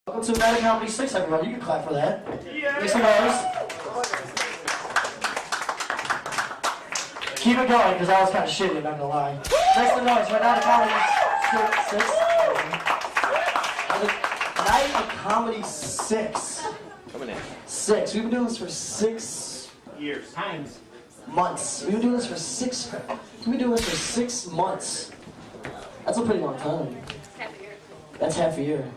Welcome to A.N.O.C 6, everybody. You can clap for that. Yeah. Make some noise. Keep it going, because I was kind of shitty, I'm not gonna lie. Make some noise. Right now, the comedy 6. Night of Comedy 6. Coming in. 6. We've been doing this for 6 years. Months. We've been doing this for 6. We've been doing this for 6 months. That's a pretty long time. That's half a year.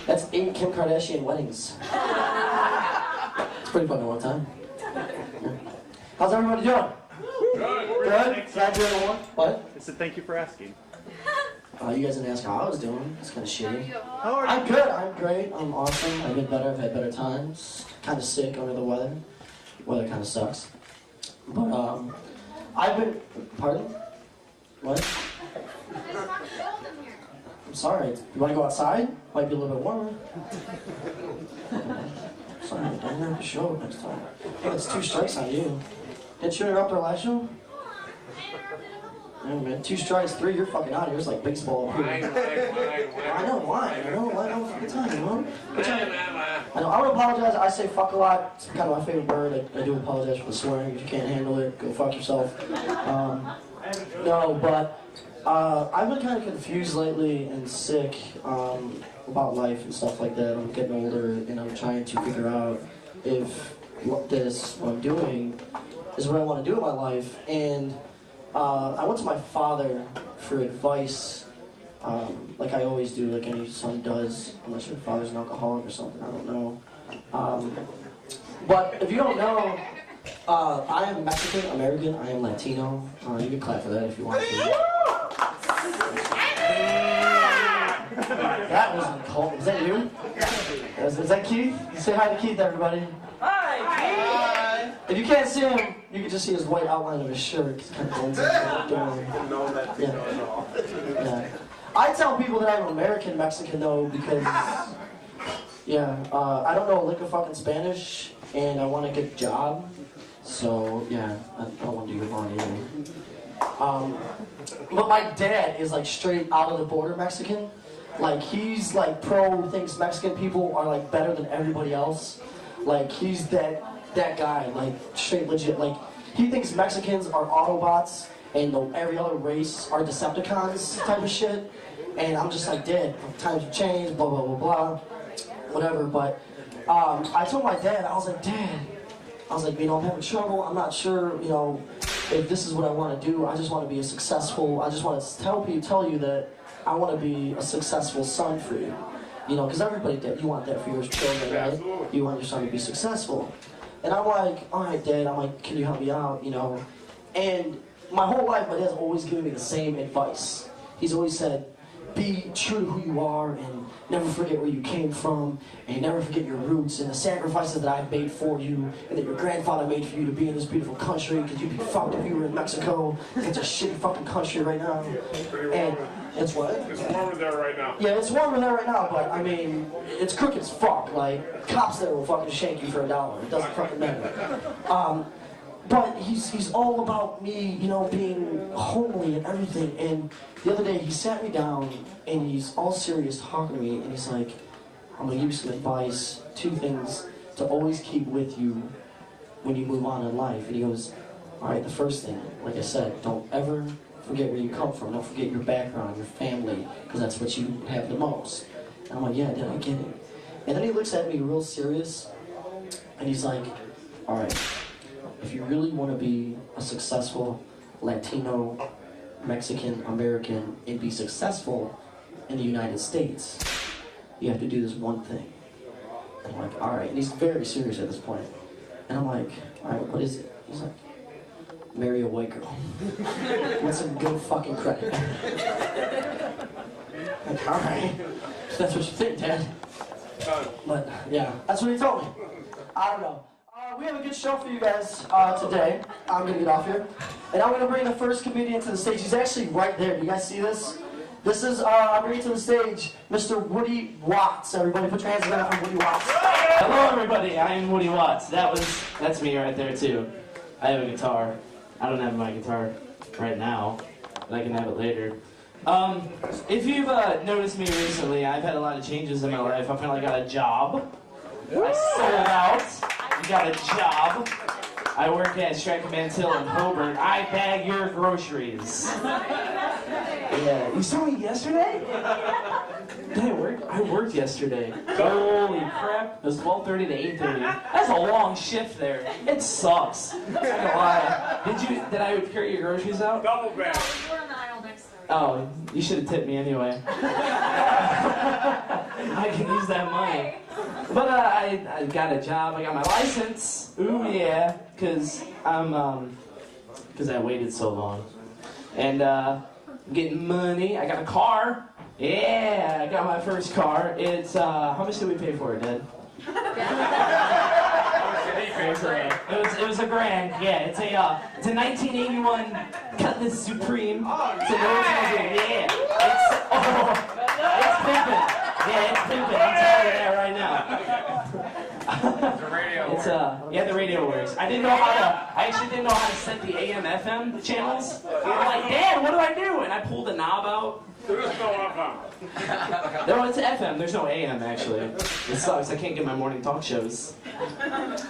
That's 8 Kim Kardashian weddings. It's a pretty fucking long time. Yeah. How's everybody doing? Good? Glad you're the one? What? I said thank you for asking. You guys didn't ask how I was doing. It's kind of shitty. How are you? I'm good. I'm great. I'm awesome. I've been better. I've had better times. Kind of sick under the weather. Weather kind of sucks. But, I've been... Pardon? What? I'm sorry. You want to go outside? Might be a little bit warmer. Sorry, I don't have to show up next time. Hey, it's 2 strikes on you. Didn't you interrupt our last show? Yeah, man. 2 strikes, 3, you're fucking out of here. It's like baseball up here. I know, why? I know, why don't fucking time, you know? I know, I would apologize. I say fuck a lot. It's kind of my favorite word. I do apologize for the swearing. If you can't handle it, go fuck yourself. No, but I've been kind of confused lately and sick about life and stuff like that. I'm getting older and I'm trying to figure out if what I'm doing is what I want to do in my life. And I went to my father for advice, like I always do, like any son does, unless your father's an alcoholic or something, I don't know. But if you don't know, I am Mexican, American, I am Latino. You can clap for that if you want to. That wasn't cold. Is that you? Is that Keith? You say hi to Keith, everybody. Hi, Keith! If you can't see him, you can just see his white outline of his shirt. It's kind of blends into yeah. I tell people that I'm American Mexican though because, yeah, I don't know a lick of fucking Spanish and I want to get a job. So, yeah, I don't want to do your bond either. But my dad is like straight out of the border Mexican. Like he's like thinks Mexican people are like better than everybody else. Like he's that guy, like straight legit. Like he thinks Mexicans are Autobots and every other race are Decepticons type of shit. And I'm just like, Dad, times have changed, blah blah blah blah, whatever. But I told my dad, I was like, Dad, you know, I'm having trouble. I'm not sure, you know, if this is what I want to do. I just want to be a successful. I just want to tell you that I want to be a successful son for you. You know, because everybody did. You want that for your children, right? You want your son to be successful. And I'm like, all right, Dad. I'm like, can you help me out? You know, and my whole life, my dad's always given me the same advice. He's always said, be true to who you are and never forget where you came from and never forget your roots and the sacrifices that I've made for you and that your grandfather made for you to be in this beautiful country because you'd be fucked if you were in Mexico. It's a shitty fucking country right now. And it's what? It's warmer there right now. Yeah, it's warmer there right now, but I mean, it's crooked as fuck. Like, cops there will fucking shank you for $1. It doesn't fucking matter. But he's all about me, you know, being homely and everything. And the other day he sat me down and he's all serious talking to me and he's like, I'm gonna give you some advice, 2 things to always keep with you when you move on in life. And he goes, all right, the first thing, like I said, don't ever forget where you come from. Don't forget your background, your family, because that's what you have the most. And I'm like, yeah, Dad, I get it. And then he looks at me real serious and he's like, all right, if you really want to be a successful Latino, Mexican, American, and be successful in the United States, you have to do this one thing. And I'm like, all right. And he's very serious at this point. And I'm like, all right, what is it? He's like, marry a white girl. With some good fucking credit. Like, all right. That's what you think, Dad. But, yeah, that's what he told me. I don't know. We have a good show for you guys today. I'm going to get off here. And I'm going to bring the first comedian to the stage. He's actually right there. Do you guys see this? This is, I'm bringing to the stage Mr. Woody Watts. Everybody put your hands together for Woody Watts. Hello everybody, I am Woody Watts. That's me right there too. I have a guitar. I don't have my guitar right now, but I can have it later. If you've noticed me recently, I've had a lot of changes in my life. I finally got a job. I sold out. I got a job. I work at Strachan Hill in Hobart. I bag your groceries. Yeah, you saw me yesterday? Did I work? I worked yesterday. Holy crap. It was 12:30 to 8:30. That's a long shift there. It sucks. I'm not gonna lie. Did I carry your groceries out? Double bag. We're on the aisle next to it. Oh, you should have tipped me anyway. I can use that money. But I got a job. I got my license. Ooh yeah, cause I waited so long, and getting money. I got a car. Yeah, I got my first car. It's how much did we pay for it, Dad? It was $1,000. Yeah, it's a 1981 Cutlass Supreme. It's an original. Yeah, it's pimping. Yeah, it's pimping. I'm telling you that right now. The radio Yeah, the radio works. I actually didn't know how to set the AM FM channels. I'm like, Dad, what do I do? And I pulled the knob out. There's no FM. No, it's FM. There's no AM, actually. It sucks. I can't get my morning talk shows.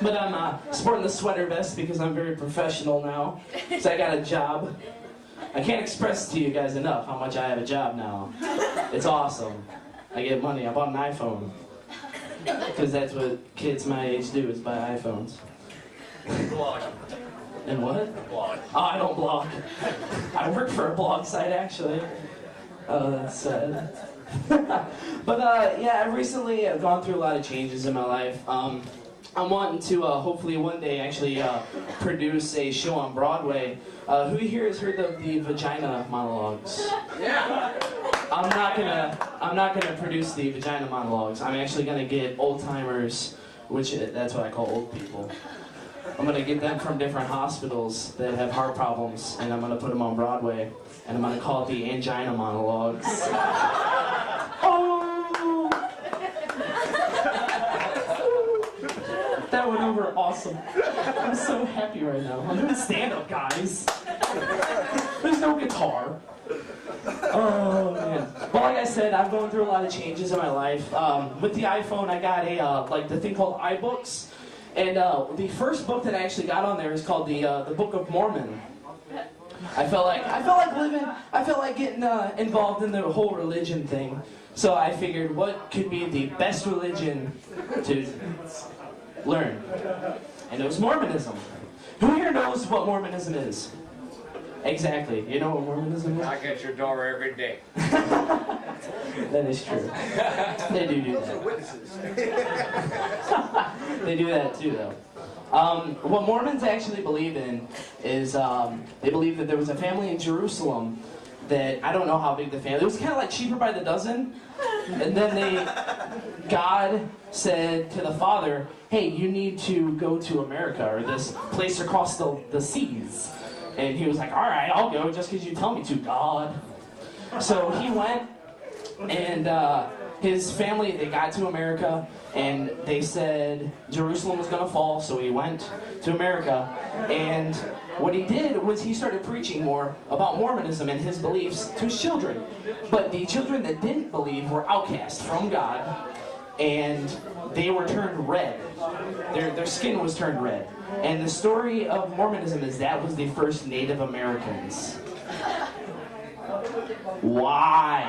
But I'm sporting the sweater vest because I'm very professional now. So I got a job. I can't express to you guys enough how much I have a job now. It's awesome. I get money. I bought an iPhone. Because that's what kids my age do, is buy iPhones. Blog. And what? Blog. Oh, I don't blog. I work for a blog site, actually. Oh, that's sad. But yeah, I've recently gone through a lot of changes in my life. I'm wanting to hopefully one day actually produce a show on Broadway. Who here has heard of the vagina monologues? Yeah. I'm not gonna produce the vagina monologues. I'm actually gonna get old timers, which that's what I call old people. I'm gonna get them from different hospitals that have heart problems, and I'm gonna put them on Broadway, and I'm gonna call it the angina monologues. Oh! That went over awesome. I'm so happy right now. I'm doing stand-up, guys. There's no guitar. Oh man. Well, like I said, I'm going through a lot of changes in my life. With the iPhone, I got a the thing called iBooks, and the first book that I actually got on there is called the Book of Mormon. I felt like getting involved in the whole religion thing. So I figured, what could be the best religion to learn? And it was Mormonism. Who here knows what Mormonism is? Exactly. You know what Mormonism is? Knock at your door every day. That is true. They do that. They do that too, though. What Mormons actually believe in is they believe that there was a family in Jerusalem that, I don't know how big the family, it was kind of like Cheaper by the Dozen, and then God said to the father, hey, you need to go to America, or this place across the seas. And he was like, all right, I'll go just because you tell me to, God. So he went, and his family, they got to America, and they said Jerusalem was going to fall, so he went to America. And what he did was he started preaching more about Mormonism and his beliefs to his children. But the children that didn't believe were outcast from God, and they were turned red. Their skin was turned red. And the story of Mormonism is that was the first Native Americans. Why?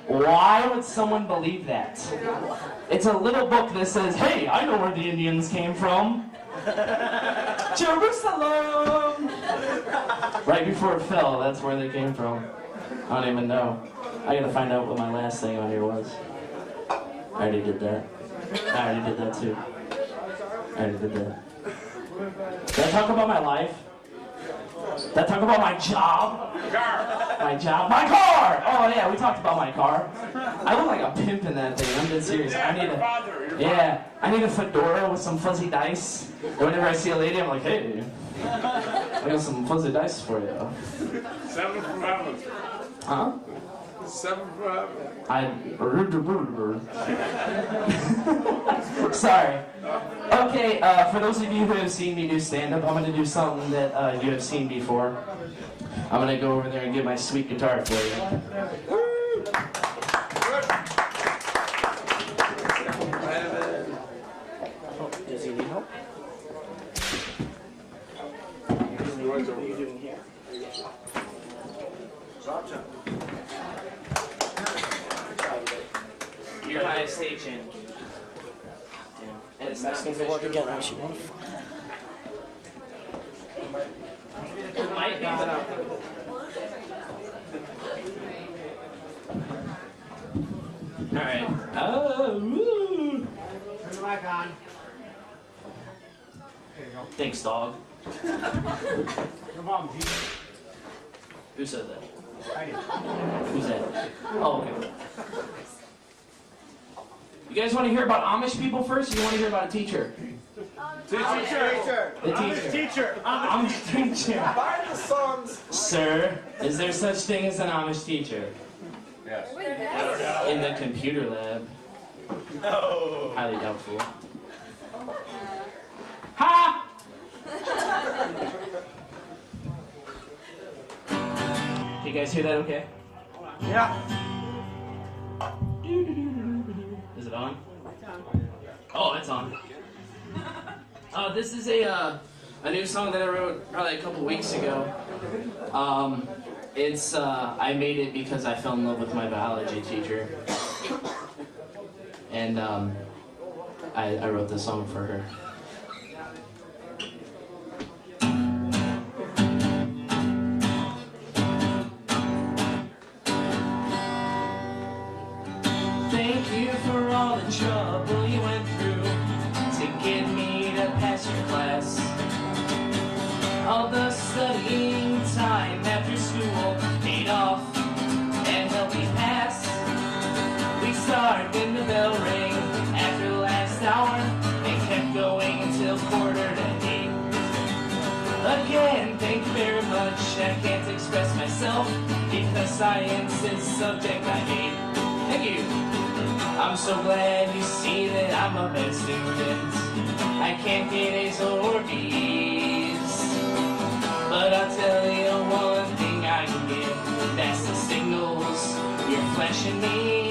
Why would someone believe that? It's a little book that says, hey, I know where the Indians came from. Jerusalem! Right before it fell, that's where they came from. I don't even know. I gotta find out what my last thing on here was. I already did that. I already did that too. I already did that. Did I talk about my life? Did I talk about my job? My job? My car! Oh yeah, we talked about my car. I look like a pimp in that thing. I'm dead serious. I need a fedora with some fuzzy dice. And whenever I see a lady, I'm like, hey, I got some fuzzy dice for you. 7 from heaven. Huh? 7 from heaven. Sorry. Okay, for those of you who have seen me do stand-up, I'm going to do something that you have seen before. I'm gonna go over there and get my sweet guitar for you. Does he need help? What are you doing here? Your highest station. And it's not Things will work again. I should want to. It might be, but alright. Oh, woo. Turn the mic on. There you go. Thanks, dog. Come on, Pete. Who said that? I did. Who's that? Oh, okay. You guys want to hear about Amish people first, or you want to hear about a teacher? Teacher. The teacher. Amish teacher. Find the songs. Sir, is there such thing as an Amish teacher? Yes. In the computer lab. No. Highly doubtful. Ha! Can you guys hear that okay? Yeah. Is it on? Oh, it's on. This is a new song that I wrote probably a couple weeks ago. I made it because I fell in love with my biology teacher. And I wrote this song for her. Thank you for all the trouble you went through to get me to pass your class. All the studying time after school paid off and helped me pass. We started when the bell rang after the last hour and kept going until 7:45. Again, thank you very much. I can't express myself because science is a subject I hate. Thank you. I'm so glad you see that I'm a bad student. I can't get A's or B's, but I'll tell you one thing I can get. That's the signals you're flashing me.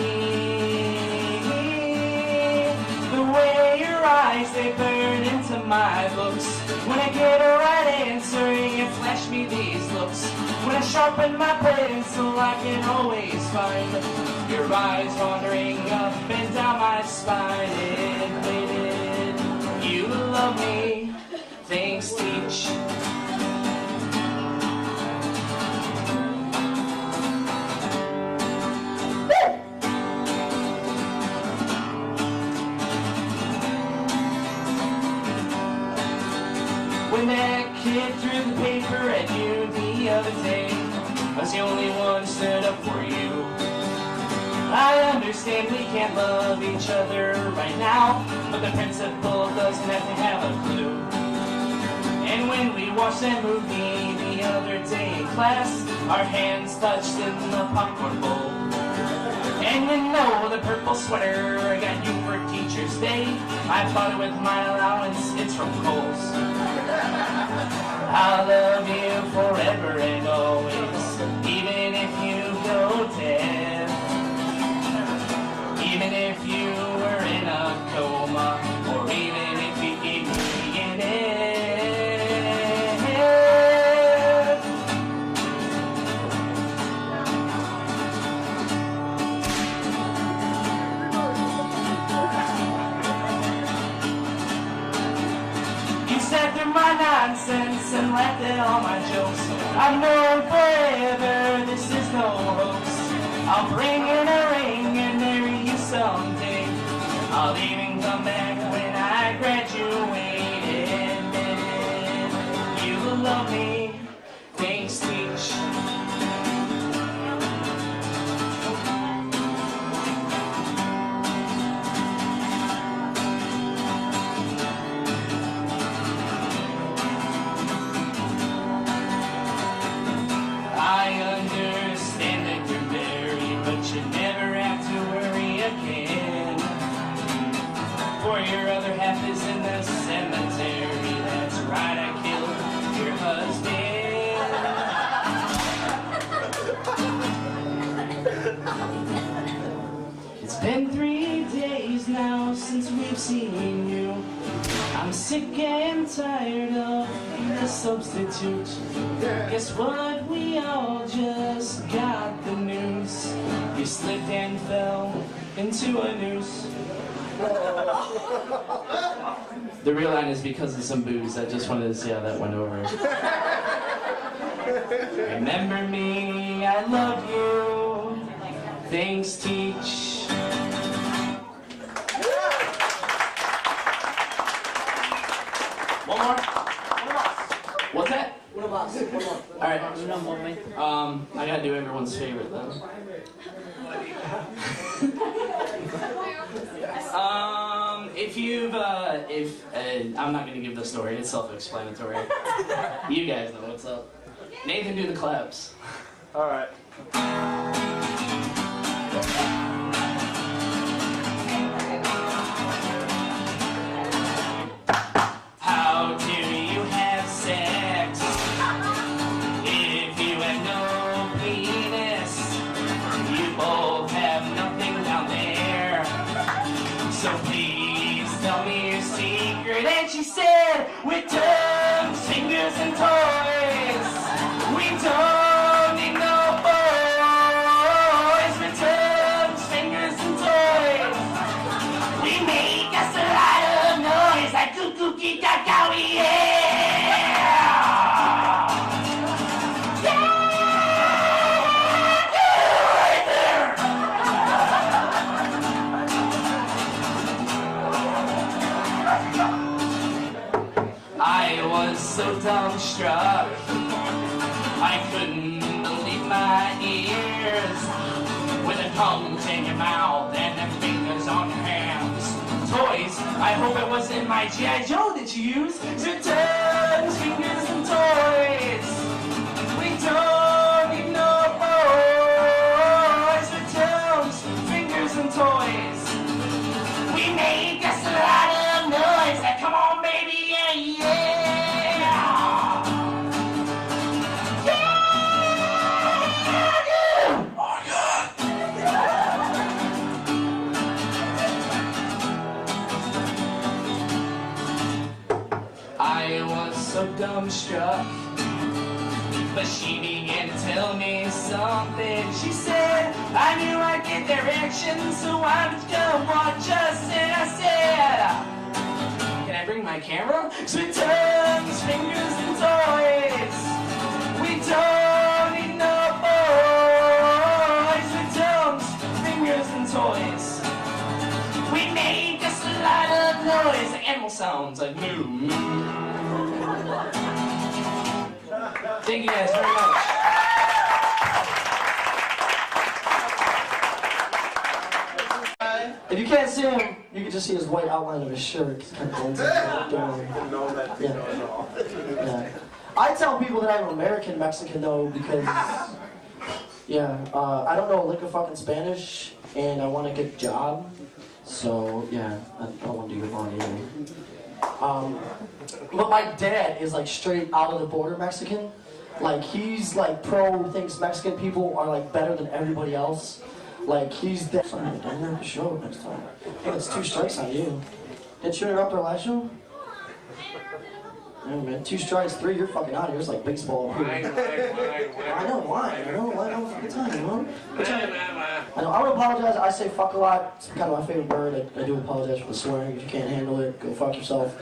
The way your eyes, they burn into my books. When I get a right answer, you flash me these looks. When I sharpen my pencil, I can always find your eyes wandering up and down my spine. Admitted you love me. Thanks, teach. When that kid threw the paper at you the other day, I was the only one stood up for you. I understand we can't love each other right now, but the principal doesn't have to have a clue. And when we watched that movie the other day in class, our hands touched in the popcorn bowl. And you know the purple sweater I got you for Teacher's Day, I bought it with my allowance, it's from Kohl's. I'll love you forever and always, even if you go deaf. Even if you were in a coma, or even if you gave me an F. You sat through my nonsense and laughed at all my jokes. I've known forever this is no hoax. I'll bring in a ring and marry you someday. I'll even come back when I graduate. Admitted you love me. Thanks, teach. I understand that you're married, but you never have to worry again. For your other half is in the cemetery. That's right, I killed your husband. been 3 days now since we've seen you. I'm sick and tired of the substitute. Guess what? We all just got the news. You slipped and fell into a noose. The real line is because of some booze. I just wanted to see how that went over. Remember me, I love you. Things teach. One more? What's that? Alright. I gotta do everyone's favorite then. I'm not gonna give the story, it's self-explanatory. You guys know what's up. Nathan, do the claps. Alright. How do you have sex if you have no penis? You both have nothing down there. So please tell me your secret. And she said, with tongues, fingers, and toys, we don't need no boys. With tongues, fingers, and toys, we make us a lot of noise like cuckoo gaga, yeah! I was so dumbstruck, I couldn't believe my ears. With a tongue in your mouth and them fingers on your hands. Toys, I hope it wasn't my G.I. Joe that you used. Your tongues, fingers, and toys. We don't need no boys. Your tongues, fingers, and toys. We make us a lot of noise. Like, come on, baby, yeah, yeah. I was so dumbstruck, but she began to tell me something. She said, I knew I'd get their reaction, so I'm just gonna watch us. And I said, can I bring my camera? Sweet tongues, fingers, and toys. We don't need no boys. Sweet tongues, fingers, and toys. We make us a lot of noise, like animal sounds, like moo, moo. Thank you guys very much. If you can't see him, you can just see his white outline of his shirt. It's kind of blends into yeah. I tell people that I'm American Mexican though because, I don't know a lick of fucking Spanish and I want to get a job. So yeah, I don't want to do your bond either. But my dad is like straight out of the border Mexican. Like he's like thinks Mexican people are like better than everybody else. Like he's that. Sorry, I didn't have to show it next time. I think it's 2 strikes on you. Didn't you interrupt our last show? Yeah, man, 2 strikes, 3, you're fucking out of here. It's like baseball. I know why. I know why. I'm fucking telling you, man. I know. I would apologize. I say fuck a lot. It's kind of my favorite word. I do apologize for the swearing. If you can't handle it, go fuck yourself.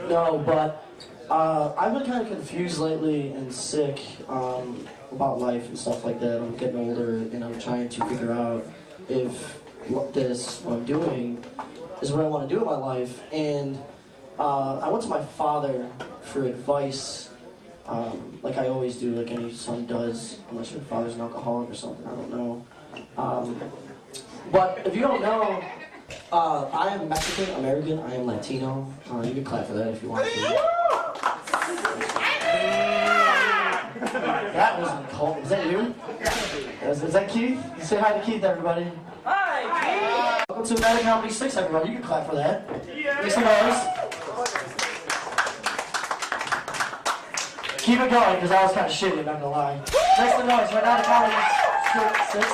No, but I've been kind of confused lately and sick about life and stuff like that. I'm getting older and I'm trying to figure out if what I'm doing is what I want to do in my life. And I went to my father for advice, like I always do, like any son does, unless your father's an alcoholic or something, I don't know. But if you don't know, I am Mexican American, I am Latino. You can clap for that if you want to. That wasn't cold. Is that you? Is that Keith? Say hi to Keith, everybody. Hi, Keith! Welcome to American Comedy 6, everybody. You can clap for that. Make some noise. Keep it going, because that was kind of shitty, I'm not gonna lie. Make some noise. Right now, the Comedy 6.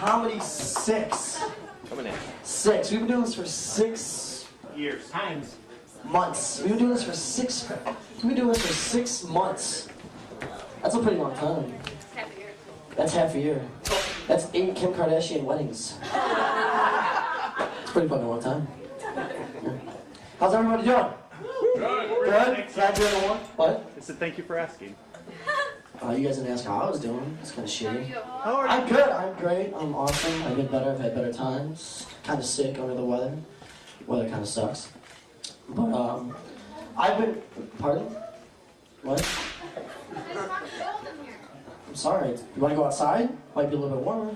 how many? 6. Coming in. 6. We've been doing this for 6 Years. Times. months. We've been doing this for 6. We've been doing this for 6 months. That's a pretty long time. That's half a year. That's 8 Kim Kardashian weddings. It's a pretty fucking long time. Yeah. How's everybody doing? Good. Good? Glad you're in one? What? I said thank you for asking. You guys didn't ask how I was doing. It's kind of shitty. How are you? I'm good. I'm great. I'm awesome. I've been better. I've had better times. Kind of sick, under the weather. Weather kind of sucks. But I've been. Pardon? What? I'm sorry. You want to go outside? Might be a little bit warmer.